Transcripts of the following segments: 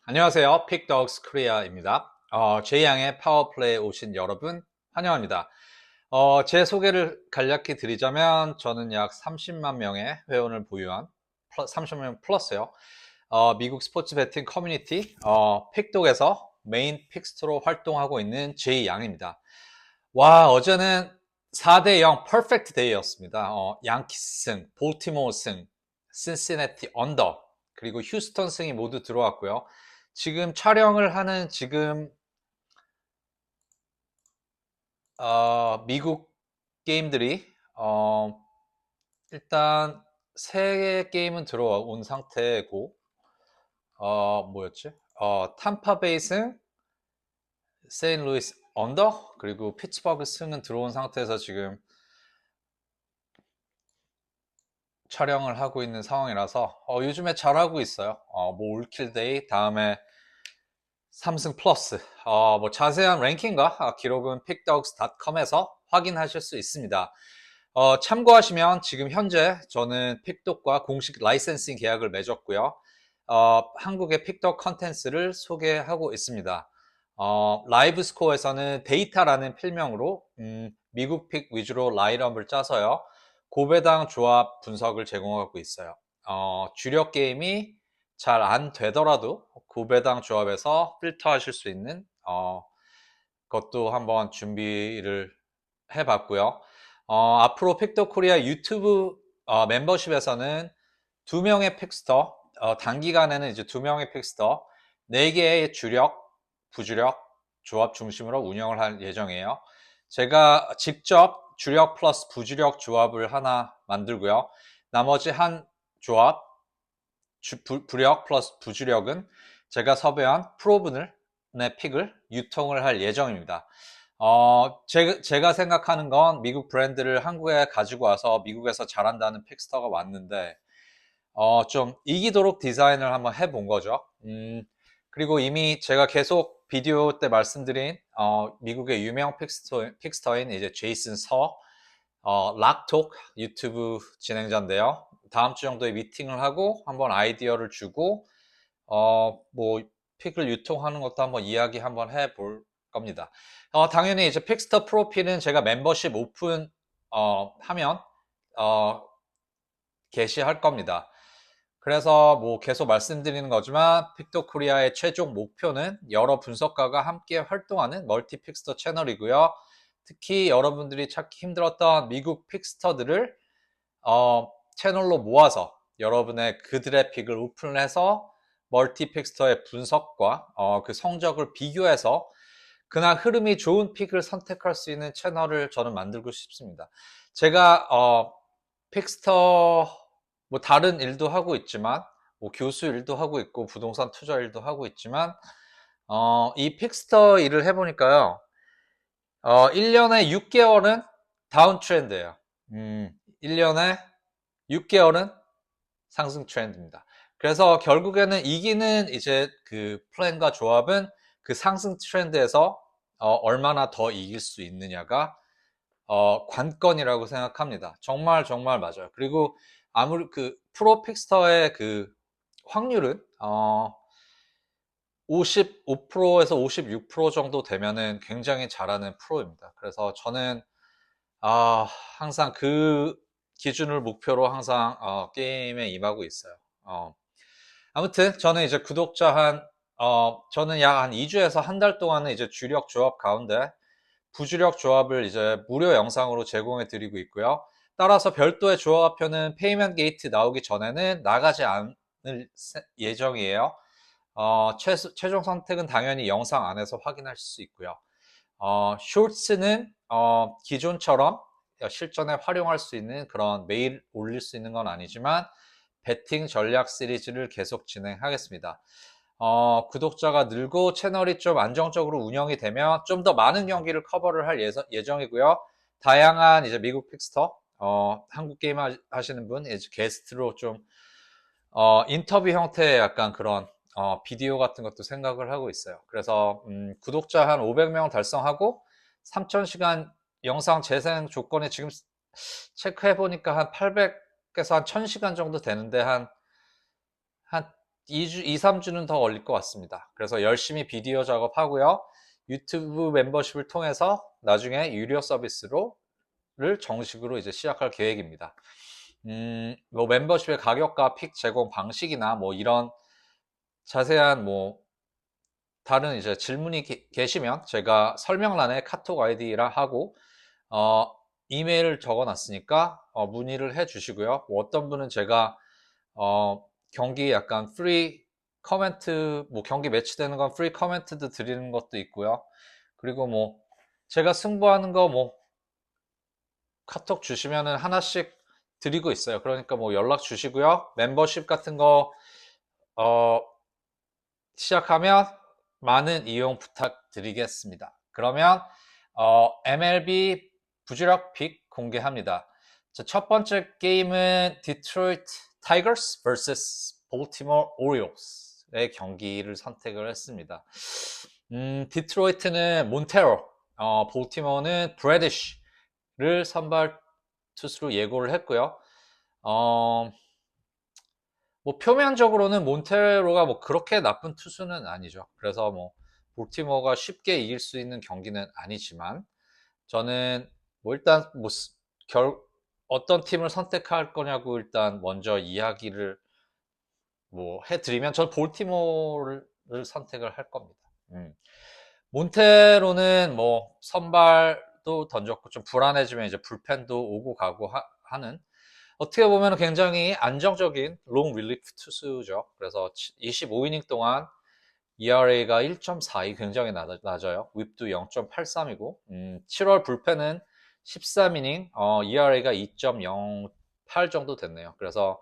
안녕하세요. 픽덕스 코리아입니다. 제2양의 파워플레이에 오신 여러분 환영합니다. 제 소개를 간략히 드리자면 저는 약 30만 명의 회원을 보유한 30만 플러스요. 미국 스포츠 베팅 커뮤니티 픽독에서 메인 픽스터로 활동하고 있는 제2양입니다. 와, 어제는 4대0 퍼펙트 데이였습니다. 양키스 승, 볼티모어 승, 신시내티 언더, 그리고 휴스턴 승이 모두 들어왔고요. 지금 촬영을 하는 미국 게임들이 일단 3개 게임은 들어온 상태고 뭐였지? 탐파베이 승, 세인루이스 언더, 그리고 피츠버그 승은 들어온 상태에서 지금 촬영을 하고 있는 상황이라서 요즘에 잘하고 있어요. 뭐 올킬데이 다음에 3승 플러스. 뭐 자세한 랭킹과 기록은 pickdogs.com에서 확인하실 수 있습니다. 참고하시면 지금 현재 저는 픽독과 공식 라이센싱 계약을 맺었고요. 한국의 픽독 컨텐츠를 소개하고 있습니다. 라이브 스코어에서는 데이터라는 필명으로 미국 픽 위주로 라인업을 짜서요. 고배당 조합 분석을 제공하고 있어요. 주력 게임이 잘 안 되더라도 고배당 조합에서 필터하실 수 있는 것도 한번 준비를 해봤고요. 앞으로 픽더 코리아 유튜브 멤버십에서는 2명의 픽스터, 단기간에는 이제 2명의 픽스터, 4개의 주력, 부주력 조합 중심으로 운영을 할 예정이에요. 제가 직접 주력 플러스 부주력 조합을 하나 만들고요. 나머지 한 조합, 부력 플러스 부주력은 제가 섭외한 프로분을 픽을 유통을 할 예정입니다. 제가 생각하는 건 미국 브랜드를 한국에 가지고 와서 미국에서 잘한다는 픽스터가 왔는데 좀 이기도록 디자인을 한번 해본 거죠. 그리고 이미 제가 계속 비디오 때 말씀드린 미국의 유명 픽스터인 이제 제이슨 락톡 유튜브 진행자인데요. 다음 주 정도에 미팅을 하고 한번 아이디어를 주고 뭐 픽을 유통하는 것도 한번 이야기 한번 해볼 겁니다. 당연히 이제 픽스터 프로필은 제가 멤버십 오픈 하면 게시할 겁니다. 그래서 뭐 계속 말씀드리는 거지만 픽도 코리아의 최종 목표는 여러 분석가가 함께 활동하는 멀티 픽스터 채널이고요. 특히 여러분들이 찾기 힘들었던 미국 픽스터들을 채널로 모아서 여러분의 그들의 픽을 오픈해서 멀티 픽스터의 분석과 그 성적을 비교해서 그날 흐름이 좋은 픽을 선택할 수 있는 채널을 저는 만들고 싶습니다. 제가 픽스터 뭐 다른 일도 하고 있지만 뭐 교수 일도 하고 있고 부동산 투자 일도 하고 있지만 이 픽스터 일을 해보니까요. 1년에 6개월은 다운 트렌드예요. 1년에 6개월은 상승 트렌드입니다. 그래서 결국에는 이기는 이제 그 플랜과 조합은 그 상승 트렌드에서 얼마나 더 이길 수 있느냐가 관건이라고 생각합니다. 정말 정말 맞아요. 그리고 아무리 그 프로 픽스터의 그 확률은 55%에서 56% 정도 되면은 굉장히 잘하는 프로입니다. 그래서 저는 항상 그 기준을 목표로 항상 게임에 임하고 있어요. 아무튼 저는 이제 구독자 저는 약 한 2주에서 한 달 동안은 이제 주력 조합 가운데 부주력 조합을 이제 무료 영상으로 제공해 드리고 있고요. 따라서 별도의 조합표는 페이먼트 게이트 나오기 전에는 나가지 않을 예정이에요. 최종 선택은 당연히 영상 안에서 확인하실 수 있고요. 쇼츠는 기존처럼 실전에 활용할 수 있는 그런 매일 올릴 수 있는 건 아니지만 배팅 전략 시리즈를 계속 진행하겠습니다. 구독자가 늘고 채널이 좀 안정적으로 운영이 되면 좀 더 많은 경기를 커버를 할 예정이고요. 다양한 이제 미국 픽스터, 한국 게임 하시는 분, 이제 게스트로 좀, 인터뷰 형태의 약간 그런, 비디오 같은 것도 생각을 하고 있어요. 그래서, 구독자 한 500명 달성하고 3,000시간 영상 재생 조건이 지금 체크해 보니까 한 800에서 한 1,000시간 정도 되는데 한 2주, 2, 3주는 더 걸릴 것 같습니다. 그래서 열심히 비디오 작업하고요. 유튜브 멤버십을 통해서 나중에 유료 서비스를 정식으로 이제 시작할 계획입니다. 뭐 멤버십의 가격과 픽 제공 방식이나 뭐 이런 자세한 뭐 다른 이제 질문이 계시면 제가 설명란에 카톡 아이디라 하고 어, 이메일을 적어놨으니까 문의를 해주시고요. 뭐 어떤 분은 제가 경기 약간 프리 커멘트, 뭐 경기 매치되는 건 프리 커멘트도 드리는 것도 있고요. 그리고 뭐 제가 승부하는 거 뭐 카톡 주시면은 하나씩 드리고 있어요. 그러니까 뭐 연락 주시고요. 멤버십 같은 거 어, 시작하면 많은 이용 부탁드리겠습니다. 그러면 MLB 부지락 픽 공개합니다. 첫 번째 게임은 디트로이트 타이거스 vs 볼티모어 오리올스의 경기를 선택을 했습니다. 디트로이트는 몬테로, 볼티모어는 브래디쉬를 선발 투수로 예고를 했고요. 뭐 표면적으로는 몬테로가 뭐 그렇게 나쁜 투수는 아니죠. 그래서 뭐 볼티모어가 쉽게 이길 수 있는 경기는 아니지만 저는 뭐 일단 뭐 어떤 팀을 선택할 거냐고 일단 먼저 이야기를 뭐 해드리면 전 볼티모어를 선택을 할 겁니다. 몬테로는 뭐 선발도 던졌고 좀 불안해지면 이제 불펜도 오고 가고 하는 어떻게 보면 굉장히 안정적인 롱 릴리프 투수죠. 그래서 25이닝 동안 ERA가 1.42 굉장히 낮아요. 윕도 0.83이고 7월 불펜은 13이닝 ERA가 2.08 정도 됐네요. 그래서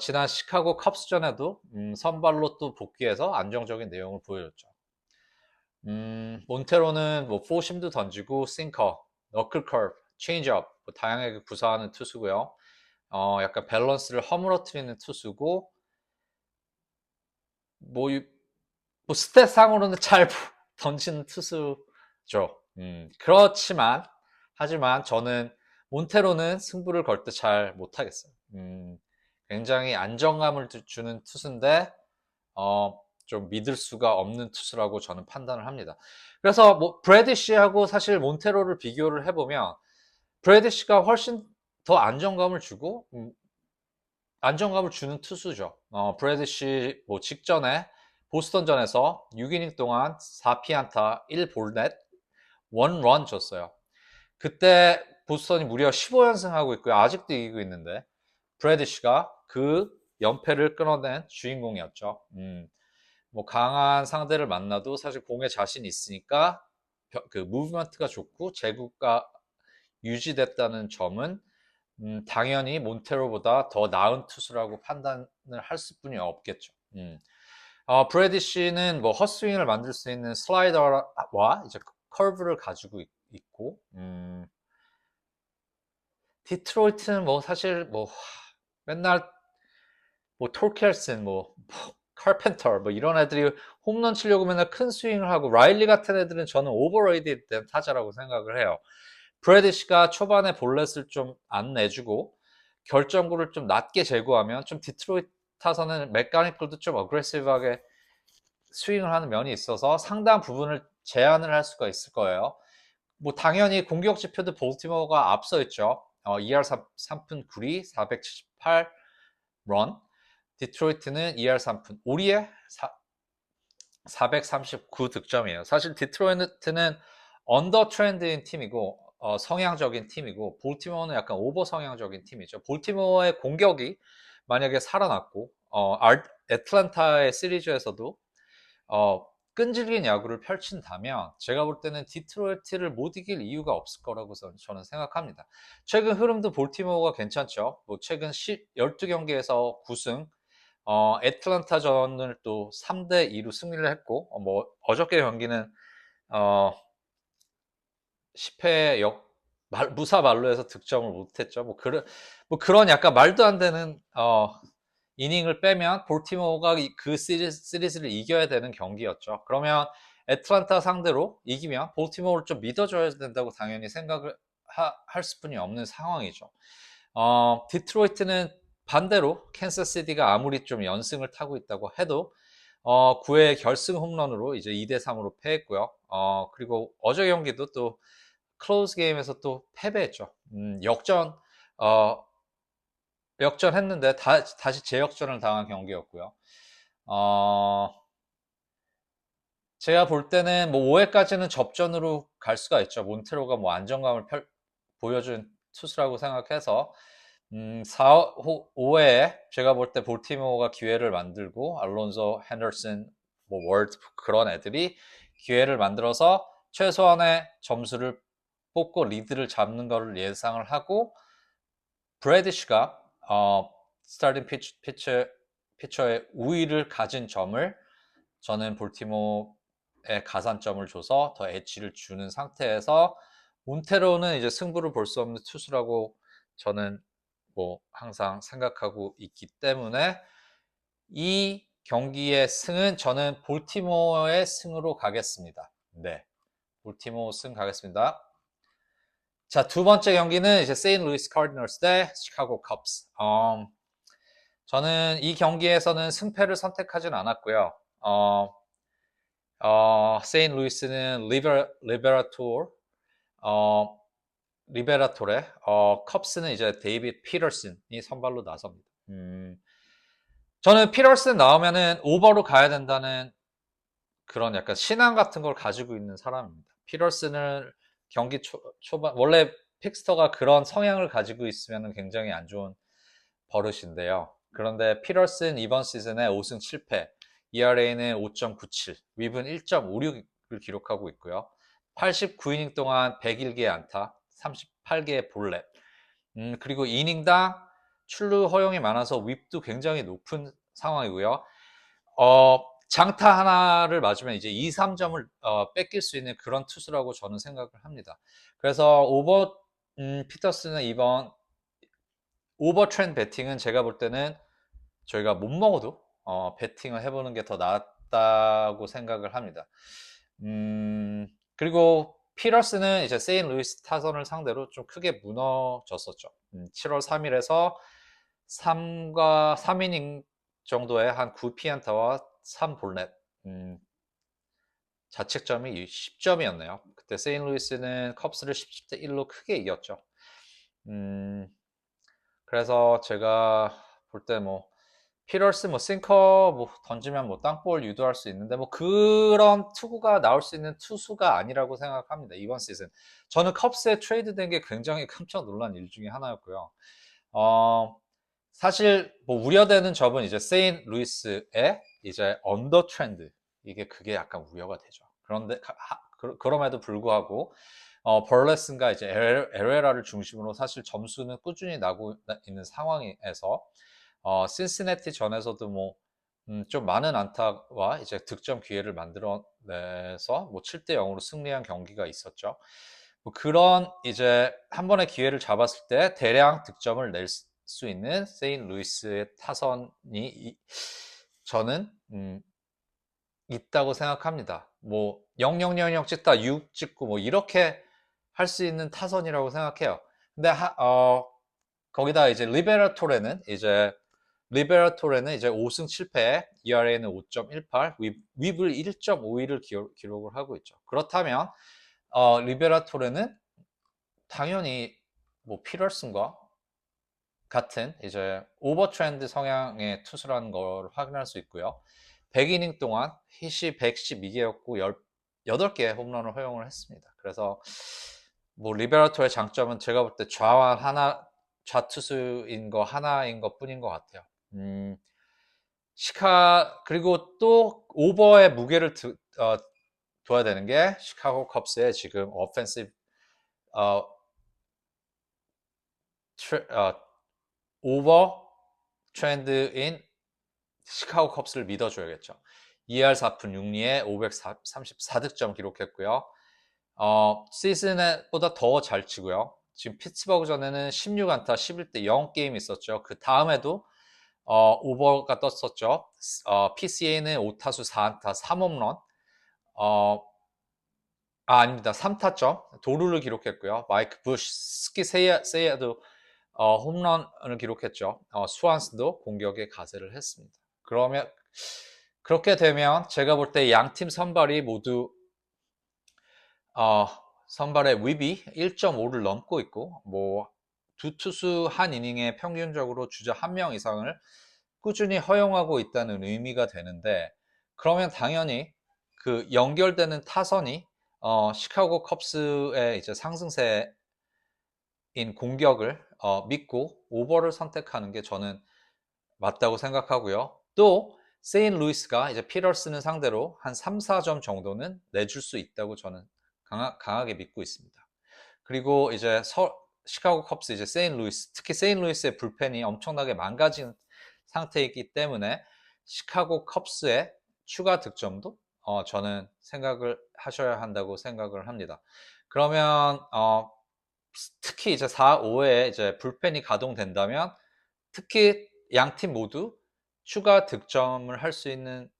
지난 시카고 컵스전에도 선발로 또 복귀해서 안정적인 내용을 보여줬죠. 몬테로는 뭐 포심도 던지고 싱커, 너클 커브, 체인지업 뭐 다양하게 구사하는 투수고요. 약간 밸런스를 허물어뜨리는 투수고 뭐, 뭐 스탯상으로는 잘 던지는 투수죠. 그렇지만 하지만 저는 몬테로는 승부를 걸 때 잘 못하겠어요. 굉장히 안정감을 주는 투수인데 좀 믿을 수가 없는 투수라고 저는 판단을 합니다. 그래서 뭐 브래디쉬하고 사실 몬테로를 비교를 해보면 브래디쉬가 훨씬 더 안정감을 주고 안정감을 주는 투수죠. 브래디쉬 뭐 직전에 보스턴전에서 6이닝 동안 4피안타 1볼넷 1런 줬어요. 그때 보스턴이 무려 15연승하고 있고요. 아직도 이기고 있는데 브래디쉬가 그 연패를 끊어낸 주인공이었죠. 뭐 강한 상대를 만나도 사실 공에 자신 있으니까 그 무브먼트가 좋고 제구가 유지됐다는 점은 당연히 몬테로보다 더 나은 투수라고 판단을 할 수뿐이 없겠죠. 브래디쉬는 뭐 헛스윙을 만들 수 있는 슬라이더와 이제 커브를 가지고 있고, 디트로이트는 뭐 사실 뭐 맨날 뭐 톨켈슨, 뭐 카펜터 뭐 이런 애들이 홈런 치려고 맨날 큰 스윙을 하고 라일리 같은 애들은 저는 오버레이디된 타자라고 생각을 해요. 브래디쉬가 초반에 볼넷을 좀 안 내주고 결정구를 좀 낮게 제구하면 좀 디트로이트 타선은 메카니컬도 좀 어그레시브하게 스윙을 하는 면이 있어서 상당 부분을 제한을 할 수가 있을 거예요. 뭐 당연히 공격 지표도 볼티모어가 앞서 있죠. ER 3푼 9리 478런, 디트로이트는 ER 3푼 5리에 439 득점이에요. 사실 디트로이트는 언더 트렌드인 팀이고 성향적인 팀이고 볼티모어는 약간 오버 성향적인 팀이죠. 볼티모어의 공격이 만약에 살아났고 애틀랜타의 시리즈에서도 끈질긴 야구를 펼친다면 제가 볼 때는 디트로이트를 못 이길 이유가 없을 거라고 저는 생각합니다. 최근 흐름도 볼티모어가 괜찮죠. 뭐 최근 12경기에서 9승, 애틀랜타전을 또 3대2로 승리를 했고, 뭐 어저께 경기는 10회 무사 만루에서 득점을 못했죠. 뭐 그런 약간 말도 안 되는 이닝을 빼면 볼티모어가 그 시리즈를 이겨야 되는 경기였죠. 그러면 애틀랜타 상대로 이기면 볼티모어를 좀 믿어줘야 된다고 당연히 생각을 할 수뿐이 없는 상황이죠. 디트로이트는 반대로 캔서스시티가 아무리 좀 연승을 타고 있다고 해도 9회 결승 홈런으로 이제 2대3으로 패했고요. 그리고 어제 경기도 또 클로즈 게임에서 또 패배했죠. 어, 역전했는데 다시 재역전을 당한 경기였고요. 제가 볼 때는 뭐 5회까지는 접전으로 갈 수가 있죠. 몬테로가 뭐 안정감을 보여준 투수라고 생각해서 5회에 제가 볼 때 볼티모어가 기회를 만들고 알론소, 핸더슨, 뭐 월드 그런 애들이 기회를 만들어서 최소한의 점수를 뽑고 리드를 잡는 것을 예상을 하고 브래디쉬가 스타팅 피처의 우위를 가진 점을 저는 볼티모어에 가산점을 줘서 더 엣지를 주는 상태에서 몬테로는 이제 승부를 볼 수 없는 투수라고 저는 뭐 항상 생각하고 있기 때문에 이 경기의 승은 저는 볼티모어의 승으로 가겠습니다. 네, 볼티모어 승 가겠습니다. 자, 두 번째 경기는 이제 세인트루이스 카디널스 대 시카고 컵스. 저는 이 경기에서는 승패를 선택하진 않았고요. 세인트루이스는 리베라토레, 컵스는 이제 데이빗 피터슨이 선발로 나섭니다. 저는 피터슨 나오면은 오버로 가야 된다는 그런 약간 신앙 같은 걸 가지고 있는 사람입니다. 피터슨을 경기 초반, 원래 픽스터가 그런 성향을 가지고 있으면 굉장히 안 좋은 버릇인데요. 그런데 피터슨 이번 시즌에 5승 7패, ERA는 5.97, 윕은 1.56을 기록하고 있고요. 89이닝 동안 101개의 안타, 38개의 볼넷. 그리고 이닝당 출루 허용이 많아서 윕도 굉장히 높은 상황이고요. 장타 하나를 맞으면 이제 2, 3점을 뺏길 수 있는 그런 투수라고 저는 생각을 합니다. 그래서 피터슨은 이번 오버 트렌드 배팅은 제가 볼 때는 저희가 못 먹어도 배팅을 해보는 게 더 낫다고 생각을 합니다. 그리고 피터슨은 이제 세인트루이스 타선을 상대로 좀 크게 무너졌었죠. 7월 3일에서 3이닝 정도의 한 9피안타와 3볼넷, 자책점이 10점이었네요. 그때 세인트루이스는 컵스를 17대 1로 크게 이겼죠. 그래서 제가 볼 때 뭐 피터스 뭐 싱커 뭐 던지면 뭐 땅볼 유도할 수 있는데 뭐 그런 투구가 나올 수 있는 투수가 아니라고 생각합니다. 이번 시즌 저는 컵스에 트레이드된 게 굉장히 깜짝 놀란 일 중에 하나였고요. 사실 뭐 우려되는 점은 이제 세인트루이스의 이제 언더 트렌드, 그게 약간 우려가 되죠. 그런데 그럼에도 불구하고 벌레슨과 이제 에레라를 중심으로 사실 점수는 꾸준히 나고 있는 상황에서 신시내티 전에서도 뭐 좀 많은 안타와 이제 득점 기회를 만들어내서 뭐 7대 0으로 승리한 경기가 있었죠. 뭐 그런 이제 한 번의 기회를 잡았을 때 대량 득점을 낼 수 있는 세인트루이스의 타선이 저는 있다고 생각합니다. 뭐 0000 찍다 6 찍고 뭐 이렇게 할 수 있는 타선이라고 생각해요. 근데 거기다 이제 리베라토레는 이제 5승 7패, ERA는 5.18, 윕을 1.51을 기록을 하고 있죠. 그렇다면 리베라토레는 당연히 뭐 피터슨과 같은 이제 오버 트렌드 성향의 투수라는 걸 확인할 수 있고요. 100이닝 동안 hit이 112개였고 8개의 홈런을 허용을 했습니다. 그래서 뭐 리베라토의 장점은 제가 볼 때 좌투수인 거 하나인 것 뿐인 것 같아요. 그리고 또 오버의 무게를 둬야 되는 게 시카고 컵스의 지금 오펜시브 오버 트렌드인 시카고 컵스를 믿어줘야겠죠. 2할 4푼 6리에 534득점 기록했고요. 시즌보다 더 잘 치고요. 지금 피츠버그전에는 16안타 11대 0 게임이 있었죠. 그 다음에도 오버가 떴었죠. PCA는 5타수 4안타 3홈런. 아닙니다. 3타점 도루를 기록했고요. 마이크 부시, 스키 세야도 홈런을 기록했죠. 스완스도 공격에 가세를 했습니다. 그러면 그렇게 되면 제가 볼 때 양팀 선발이 모두 선발의 윕이 1.5를 넘고 있고 뭐 두 투수 한 이닝에 평균적으로 주자 1명 이상을 꾸준히 허용하고 있다는 의미가 되는데 그러면 당연히 그 연결되는 타선이 시카고 컵스의 이제 상승세인 공격을 믿고 오버를 선택하는 게 저는 맞다고 생각하고요. 또 세인루이스가 이제 피터슨을 상대로 한 3, 4점 정도는 내줄 수 있다고 저는 강하게 믿고 있습니다. 그리고 이제 시카고 컵스 이제 세인루이스 특히 세인루이스의 불펜이 엄청나게 망가진 상태이기 때문에 시카고 컵스의 추가 득점도 저는 생각을 하셔야 한다고 생각을 합니다. 그러면 특히 이제 4, 5회에 이제 불펜이 가동된다면 특히 양 팀 모두 추가 득점을 할 수 있는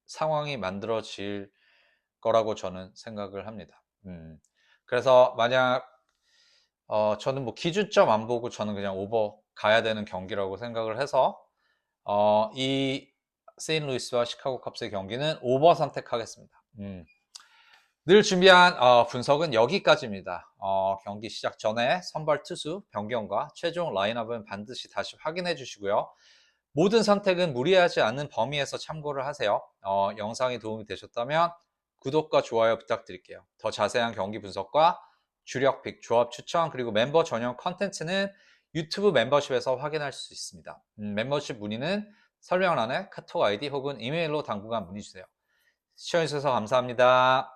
상황이 만들어질 거라고 저는 생각을 합니다. 그래서 만약 저는 뭐 기준점 안 보고 저는 그냥 오버 가야 되는 경기라고 생각을 해서 이 세인루이스와 시카고 컵스의 경기는 오버 선택하겠습니다. 늘 준비한 분석은 여기까지입니다. 경기 시작 전에 선발 투수 변경과 최종 라인업은 반드시 다시 확인해 주시고요. 모든 선택은 무리하지 않는 범위에서 참고를 하세요. 영상이 도움이 되셨다면 구독과 좋아요 부탁드릴게요. 더 자세한 경기 분석과 주력 픽, 조합 추천, 그리고 멤버 전용 컨텐츠는 유튜브 멤버십에서 확인할 수 있습니다. 멤버십 문의는 설명란에 카톡 아이디 혹은 이메일로 당분간 문의 주세요. 시청해주셔서 감사합니다.